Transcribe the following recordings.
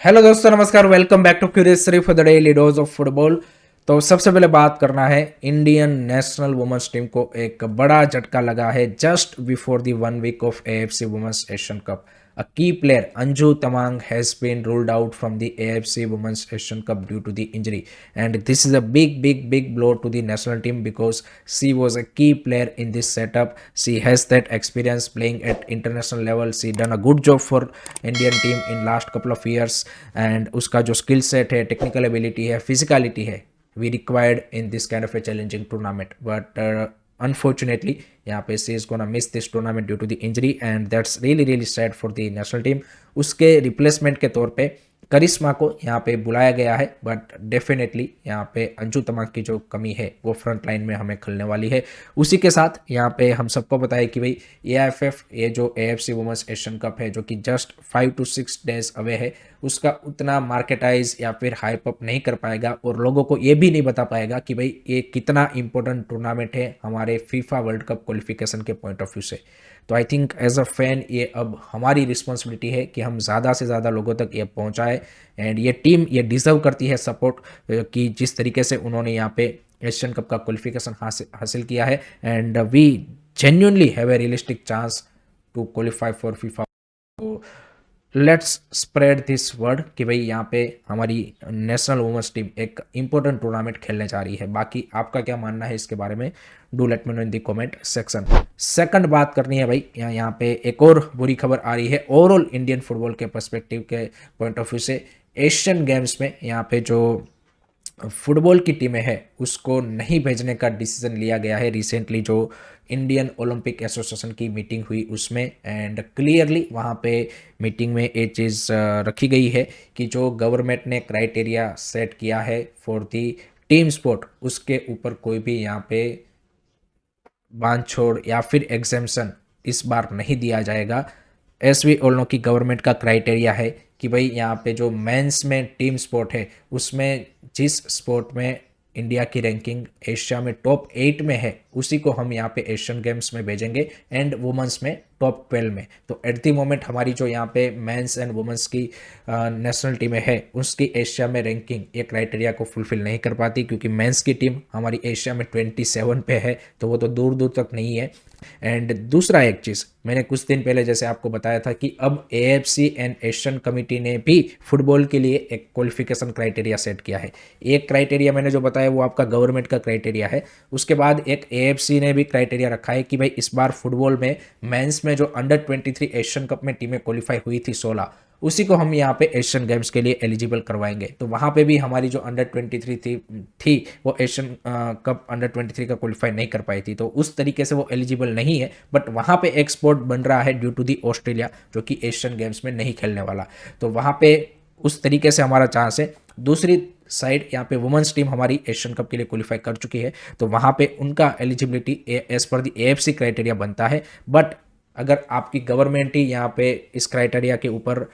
Hello दोस्तों, नमस्कार। Welcome back to curious सिर्फ for the daily dose of football. तो सबसे पहले बात करना है, इंडियन नेशनल वुमेन्स टीम को एक बड़ा झटका लगा है just before the 1 week of AFC women's Asian cup. A key player Anju Tamang has been ruled out from the AFC women's Asian cup due to the injury, and this is a big blow to the national team because she was a key player in this setup. She has that experience playing at international level. She done a good job for Indian team in last couple of years, and उसका जो skill set है, technical ability है, physicality है, we required in this kind of a challenging tournament. But unfortunately यहाँ पे she is gonna miss this tournament due to the injury, and that's really sad for the national team. उसके replacement के तौर पे करिश्मा को यहाँ पे बुलाया गया है, बट डेफिनेटली यहाँ पे अंजू तमांग की जो कमी है वो फ्रंट लाइन में हमें खलने वाली है। उसी के साथ यहाँ पे हम सबको पता है कि भाई एआईएफएफ, ये जो एएफसी वुमेन्स एशियन कप है जो कि जस्ट 5 to 6 डेज अवे है, उसका उतना मार्केटाइज या फिर हाइप अप नहीं कर पाएगा और लोगों को ये भी नहीं बता पाएगा कि भाई ये कितना इंपॉर्टेंट टूर्नामेंट है हमारे फीफा वर्ल्ड कप क्वालिफिकेशन के पॉइंट ऑफ व्यू से। तो I think as a fan ये अब हमारी रिस्पॉन्सिबिलिटी है कि हम ज़्यादा से ज़्यादा लोगों तक ये पहुंचाएं, एंड ये टीम ये डिज़र्व करती है सपोर्ट कि जिस तरीके से उन्होंने यहाँ पे एशियन कप का क्वालिफिकेशन हासिल किया है, and we genuinely have a realistic chance to qualify for FIFA. Let's spread this word कि भाई यहाँ पे हमारी नेशनल वुमेन्स टीम एक इंपॉर्टेंट टूर्नामेंट खेलने जा रही है। बाकी आपका क्या मानना है इसके बारे में, do let me know in the comment section. Second बात करनी है भाई, यहाँ पे एक और बुरी खबर आ रही है ओवरऑल इंडियन फुटबॉल के पर्सपेक्टिव के पॉइंट ऑफ व्यू से। एशियन गेम्स में यहाँ पे जो फुटबॉल की टीमें हैं उसको नहीं भेजने का डिसीजन लिया गया है रिसेंटली जो इंडियन ओलंपिक एसोसिएशन की मीटिंग हुई उसमें, एंड क्लियरली वहाँ पे मीटिंग में ये चीज़ रखी गई है कि जो गवर्नमेंट ने क्राइटेरिया सेट किया है फॉर दी टीम स्पोर्ट उसके ऊपर कोई भी यहाँ पे बांध छोड़ या फिर एग्जेम्पशन इस बार नहीं दिया जाएगा। एस वी ऑल नो की गवर्नमेंट का क्राइटेरिया है कि भाई यहाँ पे जो मेंस में टीम स्पोर्ट है उसमें जिस स्पोर्ट में इंडिया की रैंकिंग एशिया में टॉप 8 में है उसी को हम यहाँ पे एशियन गेम्स में भेजेंगे, एंड वुमेंस में टॉप 12 में। तो एट द मोमेंट हमारी जो यहाँ पे मेंस एंड वुमेंस की नेशनल टीमें है उसकी एशिया में रैंकिंग ये क्राइटेरिया को फुलफिल नहीं कर पाती, क्योंकि मेंस की टीम हमारी एशिया में 27 पे है, तो वो तो दूर दूर तक नहीं है। एंड दूसरा एक चीज़ मैंने कुछ दिन पहले जैसे आपको बताया था कि अब एएफसी एंड एशियन कमेटी ने भी फुटबॉल के लिए एक क्वालिफिकेशन क्राइटेरिया सेट किया है। एक क्राइटेरिया मैंने जो बताया वो आपका गवर्नमेंट का क्राइटेरिया है, उसके बाद एक एएफसी ने भी क्राइटेरिया रखा है कि भाई इस बार फुटबॉल में मेंस में जो अंडर 23 एशियन कप में टीमें क्वालिफाई हुई थी 16, उसी को हम यहाँ पे एशियन गेम्स के लिए एलिजिबल करवाएंगे। तो वहाँ पे भी हमारी जो अंडर 23 थी वो एशियन कप अंडर 23 का क्वालिफाई नहीं कर पाई थी, तो उस तरीके से वो एलिजिबल नहीं है। बट वहाँ पे एक स्पोर्ट बन रहा है ड्यू टू दी ऑस्ट्रेलिया जो कि एशियन गेम्स में नहीं खेलने वाला, तो वहाँ पे उस तरीके से हमारा चांस है। दूसरी साइड यहाँ पे वुमेन्स टीम हमारी एशियन कप के लिए क्वालिफाई कर चुकी है, तो वहाँ पे उनका एलिजिबिलिटी एज पर दी एएफसी क्राइटेरिया बनता है। बट अगर आपकी गवर्नमेंट ही यहाँ पे इस क्राइटेरिया के ऊपर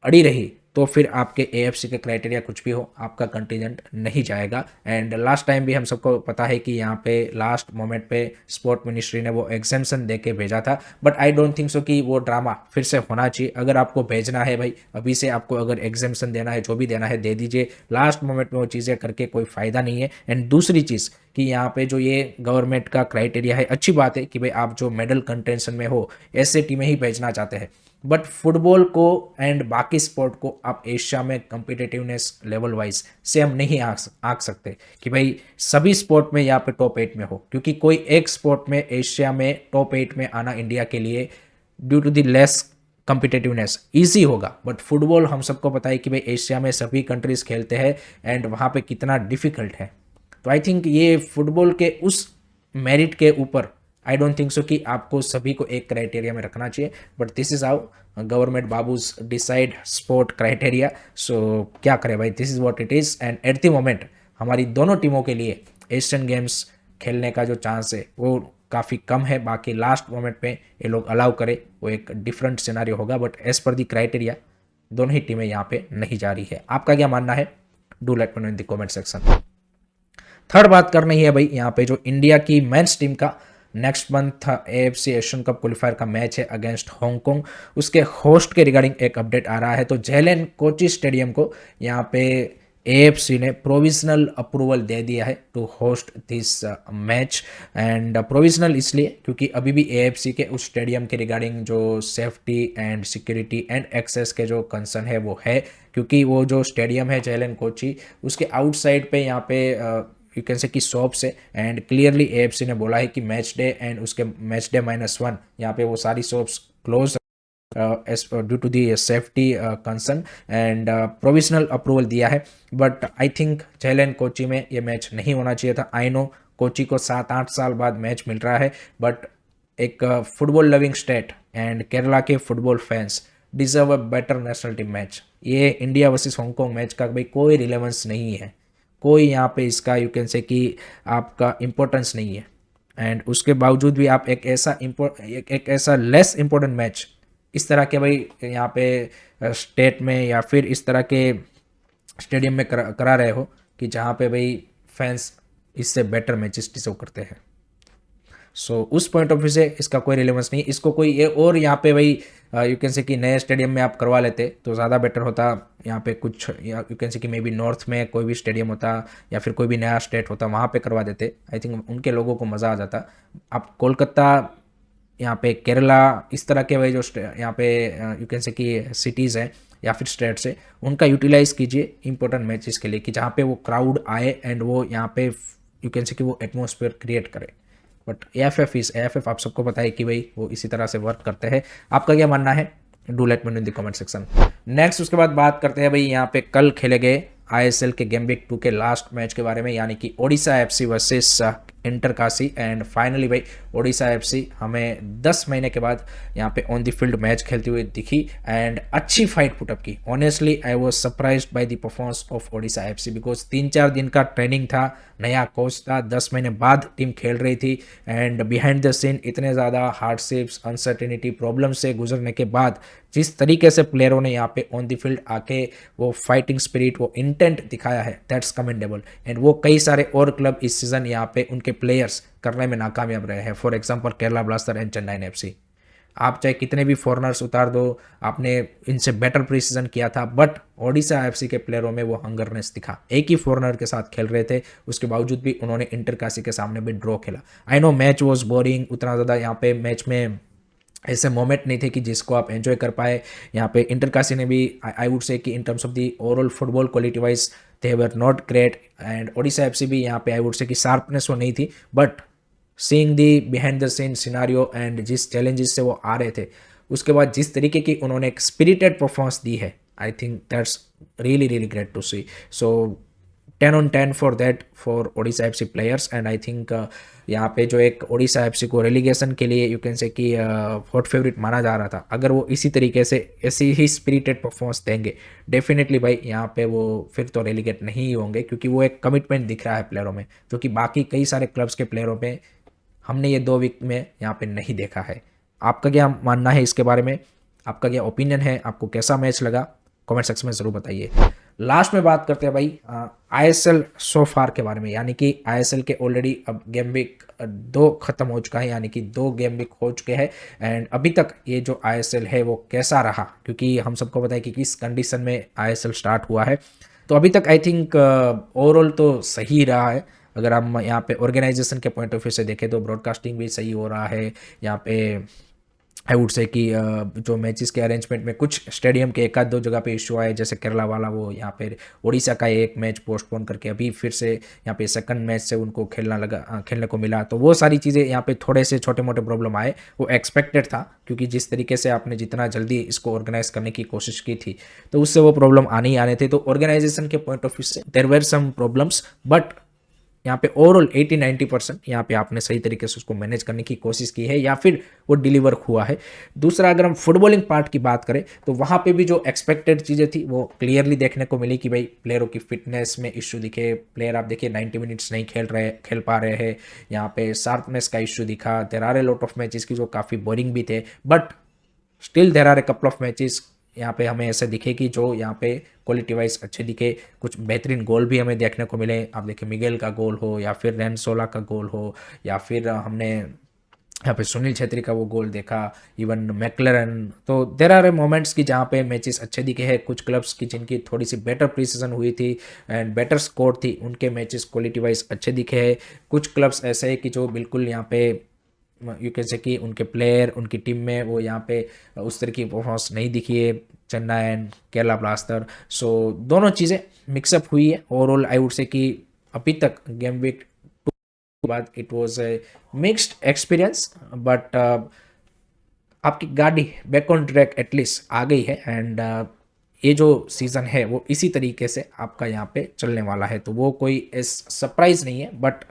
अड़ी रही तो फिर आपके एएफसी के क्राइटेरिया कुछ भी हो आपका कंटिजेंट नहीं जाएगा। एंड लास्ट टाइम भी हम सबको पता है कि यहाँ पे लास्ट मोमेंट पे स्पोर्ट मिनिस्ट्री ने वो एग्जेम्पशन दे के भेजा था, but I don't think so कि वो ड्रामा फिर से होना चाहिए। अगर आपको भेजना है भाई अभी से आपको अगर एग्जेम्पशन देना है जो भी देना है दे दीजिए, लास्ट मोमेंट में वो चीज़ें करके कोई फ़ायदा नहीं है। एंड दूसरी चीज़ कि यहाँ पे जो ये गवर्नमेंट का क्राइटेरिया है, अच्छी बात है कि भाई आप जो मेडल कंटेंशन में हो ऐसे टीमें ही भेजना चाहते हैं, बट फुटबॉल को एंड बाकी स्पोर्ट को आप एशिया में कम्पिटेटिवनेस लेवल वाइज से हम नहीं आंक सकते कि भाई सभी स्पोर्ट में यहाँ पे टॉप 8 में हो, क्योंकि कोई एक स्पोर्ट में एशिया में टॉप 8 में आना इंडिया के लिए due to the less competitiveness easy होगा। बट फुटबॉल हम सबको पता है कि भाई एशिया में सभी कंट्रीज खेलते हैं एंड वहाँ पे कितना डिफिकल्ट है। तो आई थिंक ये फुटबॉल के उस मेरिट के ऊपर आई डोंट थिंक सो कि आपको सभी को एक क्राइटेरिया में रखना चाहिए, but this is how government babus decide sport criteria. So क्या करें भाई, this is what it is. And at the moment हमारी दोनों टीमों के लिए एशियन गेम्स खेलने का जो चांस है वो काफ़ी कम है। बाकी लास्ट मोमेंट पे ये लोग अलाउ करें वो एक डिफरेंट सिनारियो होगा, but as per the criteria दोनों ही टीमें यहाँ पे नहीं जा रही है। आपका क्या मानना है, do let me know in the comment section. Third बात करनी है भाई यहाँ पे जो इंडिया की मेंस टीम का next month AFC Asian cup qualifier का मैच है अगेंस्ट हांगकांग, उसके होस्ट के रिगार्डिंग एक अपडेट आ रहा है। तो जेलेन कोची स्टेडियम को यहाँ पे एएफसी ने प्रोविजनल अप्रूवल दे दिया है to host this match. And provisional इसलिए क्योंकि अभी भी एएफसी के उस स्टेडियम के रिगार्डिंग जो safety and security and access के जो कंसर्न है वो है, क्योंकि वो जो स्टेडियम है जेलेन कोची, उसके आउटसाइड पे यहाँ पे यू कैन से कि शॉप्स है। एंड क्लियरली एएफसी ने बोला है कि मैच डे एंड उसके मैच डे -1 यहाँ पे वो सारी shops close as due to the safety concern and provisional approval दिया है। बट आई थिंक जेलेन कोची में ये मैच नहीं होना चाहिए था। आई नो कोची को 7-8 साल बाद मैच मिल रहा है, बट एक football loving state and Kerala के football fans deserve a better national team match. ये इंडिया वर्सेस हांगकांग मैच का भाई कोई रिलेवेंस नहीं है, कोई यहाँ पे इसका यू कैन से कि आपका इम्पोर्टेंस नहीं है। एंड उसके बावजूद भी आप एक ऐसा लेस इम्पोर्टेंट मैच इस तरह के भाई यहाँ पे स्टेट में या फिर इस तरह के स्टेडियम में करा रहे हो कि जहाँ पे भाई फैंस इससे बेटर मैचेस डिजर्व करते हैं। सो उस पॉइंट ऑफ व्यू से इसका कोई रिलेवेंस नहीं। इसको कोई ये और यहाँ पे भाई यू कैन से कि नए स्टेडियम में आप करवा लेते तो ज़्यादा बेटर होता। यहाँ पे कुछ यू कैन से कि मे बी नॉर्थ में कोई भी स्टेडियम होता या फिर कोई भी नया स्टेट होता, वहाँ पे करवा देते। आई थिंक उनके लोगों को मज़ा आ जाता। आप कोलकाता, यहाँ पे केरला, इस तरह के भाई जो यहाँ पे यू कैन से कि सिटीज़ हैं या फिर स्टेट्स है, उनका यूटिलाइज़ कीजिए इंपॉर्टेंट मैचेस के लिए कि जहाँ पे वो क्राउड आए एंड वो यहाँ पे यू कैन से कि वो एटमॉस्फेयर क्रिएट करे। बट एएफएफ आप सबको पता है कि भाई वो इसी तरह से वर्क करते हैं। आपका क्या मानना है? Do let me know in the comment section. Next उसके बाद बात करते हैं भाई यहाँ पे कल खेले गए आईएसएल के गेम वीक 2 के लास्ट मैच के बारे में, यानी कि Odisha FC versus Inter Kashi. And finally भाई ओडिशा एफसी हमें 10 महीने के बाद यहाँ पे ऑन द फील्ड मैच खेलती हुई दिखी एंड अच्छी फाइट पुटअप की। Honestly I was surprised by the performance of Odisha FC because 3-4 दिन का ट्रेनिंग था, नया कोच था, 10 महीने बाद टीम खेल रही थी एंड बिहाइंड द सीन इतने ज़्यादा हार्डशिप्स, अनसर्टेनिटी, प्रॉब्लम से गुजरने के बाद जिस तरीके से प्लेयरों ने यहाँ पे ऑन द फील्ड आके वो फाइटिंग स्पिरिट, वो इंटेंट दिखाया है, दैट्स कमेंडेबल। एंड वो कई सारे और क्लब इस सीजन यहाँ पे उनके प्लेयर्स करने में नाकामयाब रहे हैं। For example Kerala blaster and Chennai FC. आप चाहे कितने भी फॉरनर्स उतार दो, आपने इनसे बेटर प्री सीजन किया था, बट ओडिशा एफसी के प्लेयरों में वो हंगरनेस दिखा। एक ही फॉरनर के साथ खेल रहे थे, उसके बावजूद भी उन्होंने इंटरकाशी के सामने भी ड्रॉ खेला। I know match was boring, उतना ज़्यादा यहाँ पे मैच में ऐसे मोमेंट नहीं थे कि जिसको आप एंजॉय कर पाए। यहाँ पे इंटरकाशी ने भी आई वुड से कि in terms of the overall football quality wise they were not great. And Odisha FC भी यहाँ पे आई वुड से कि शार्पनेस वो नहीं थी, but seeing the behind the scene scenario and जिस चैलेंजेस से वो आ रहे थे, उसके बाद जिस तरीके की उन्होंने एक स्पिरिटेड परफॉर्मेंस दी है, I think that's really really great to see. So 10 on 10 for that for Odisha FC players. And I think यहाँ पे जो एक ओडिशा एफसी को रेलीगेशन के लिए यू कैन से कि हॉट फेवरेट माना जा रहा था, अगर वो इसी तरीके से ऐसी ही स्पिरिटेड परफॉर्मेंस देंगे, डेफिनेटली भाई यहाँ पे वो फिर तो रेलीगेट नहीं होंगे, क्योंकि वो एक कमिटमेंट दिख रहा है प्लेयरों में, जो कि बाकी कई सारे क्लब्स के प्लेयरों में हमने ये 2 वीक में यहाँ पे नहीं देखा है। आपका क्या मानना है इसके बारे में? आपका क्या ओपिनियन है? आपको कैसा मैच लगा? कमेंट सेक्शन में ज़रूर बताइए। लास्ट में बात करते हैं भाई आईएसएल सो फार के बारे में, यानी कि आईएसएल के ऑलरेडी अब गेम वीक 2 खत्म हो चुका है, यानी कि 2 गेम वीक हो चुके हैं। एंड अभी तक ये जो आईएसएल है वो कैसा रहा, क्योंकि हम सबको पता है कि किस कंडीशन में आईएसएल स्टार्ट हुआ है। तो अभी तक आई थिंक ओवरऑल तो सही रहा है। अगर हम यहाँ पे ऑर्गेनाइजेशन के पॉइंट ऑफ व्यू से देखें तो ब्रॉडकास्टिंग भी सही हो रहा है। यहाँ पे आई वुड से कि जो मैचेस के अरेंजमेंट में कुछ स्टेडियम के 1-2 जगह पे इशू आए, जैसे केरला वाला, वो यहाँ पे उड़ीसा का एक मैच पोस्टपोन करके अभी फिर से यहाँ पे सेकंड मैच से उनको खेलने को मिला। तो वो सारी चीज़ें यहाँ पे थोड़े से छोटे मोटे प्रॉब्लम आए, वो एक्सपेक्टेड था, क्योंकि जिस तरीके से आपने जितना जल्दी इसको ऑर्गेनाइज करने की कोशिश की थी तो उससे वो प्रॉब्लम आने ही आने थे। तो ऑर्गेनाइजेशन के पॉइंट ऑफ व्यू से there were some problems, but यहाँ पे ओवरऑल 80-90% यहाँ पे आपने सही तरीके से उसको मैनेज करने की कोशिश की है या फिर वो डिलीवर हुआ है। दूसरा, अगर हम फुटबॉलिंग पार्ट की बात करें तो वहाँ पे भी जो एक्सपेक्टेड चीज़ें थी वो क्लियरली देखने को मिली कि भाई प्लेयरों की फिटनेस में इश्यू दिखे। प्लेयर आप देखिए 90 मिनट्स नहीं खेल पा रहे हैं। यहाँ पे शार्पनेस का इश्यू दिखा। There are a lot of matches की जो काफ़ी बोरिंग भी थे, but still there are a couple of matches यहाँ पे हमें ऐसे दिखे कि जो यहाँ पे क्वालिटी वाइज अच्छे दिखे। कुछ बेहतरीन गोल भी हमें देखने को मिले। आप देखिए मिगेल का गोल हो या फिर रेनसोला का गोल हो या फिर हमने यहाँ पे सुनील छेत्री का वो गोल देखा, इवन मैकलरन। तो देर आर मोमेंट्स की जहाँ पे मैचेस अच्छे दिखे हैं, कुछ क्लब्स की जिनकी थोड़ी सी बेटर प्रीसीजन हुई थी एंड बेटर स्कोर थी, उनके मैचेस क्वालिटी वाइज अच्छे दिखे हैं। कुछ क्लब्स ऐसे हैं कि जो बिल्कुल यहाँ पे यू कैन से कि उनके प्लेयर, उनकी टीम में वो यहाँ पे उस तरह की परफॉर्मेंस नहीं दिखी है, चेन्नई एंड केरला ब्लास्टर। सो दोनों चीज़ें मिक्सअप हुई है। ओवरऑल आई वुड से कि अभी तक गेम वीक के बाद it was a mixed experience, but आपकी गाड़ी बैक ऑन ट्रैक एटलीस्ट आ गई है एंड ये जो सीज़न है वो इसी तरीके से आपका यहाँ पे चलने वाला है, तो वो कोई इस सरप्राइज नहीं है। बट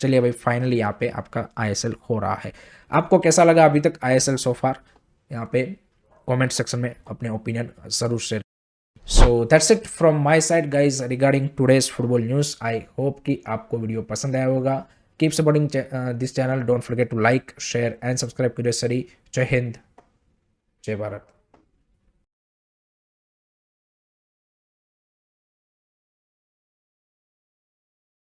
चलिए भाई, फाइनली यहाँ पे आपका आईएसएल हो रहा है। आपको कैसा लगा अभी तक आईएसएल सो फार? यहाँ पे कमेंट सेक्शन में अपने ओपिनियन जरूर share. So that's it from my side guys regarding today's football news. I hope कि आपको वीडियो पसंद आया होगा। Keep supporting this channel, don't forget to like, share and subscribe to सरी। जय हिंद, जय भारत।